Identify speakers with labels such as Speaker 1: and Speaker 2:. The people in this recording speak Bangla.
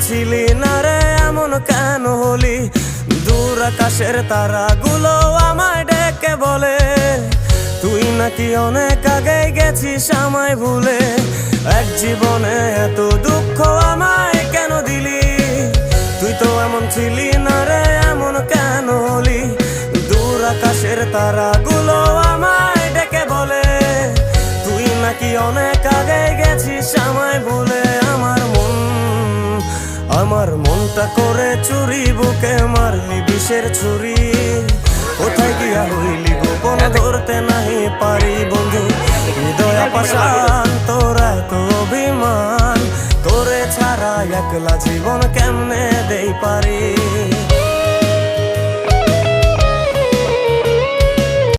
Speaker 1: ছিলি না রে এমন কেন হলি? দূর আকাশের তারাগুলো আমায় ডেকে বলে তুই নাকি অনেক আগে গেছিস আমায় ভুলে। এক জীবনে এত দুঃখ আমায় কেন দিলি? তুই তো এমন ছিলি না রে এমন কেন হলি? দূর আকাশের তারাগুলো আমায় ডেকে বলে তুই নাকি অনেক আগে গেছিস আমায় ভুলে। আমার মনটা করে চুরি, বুকে মারলি বিষের ছুরি। কোথায় গিয়া হইলি গোপন ধরতে নাহি পারি বন্ধু, হৃদয় পাশা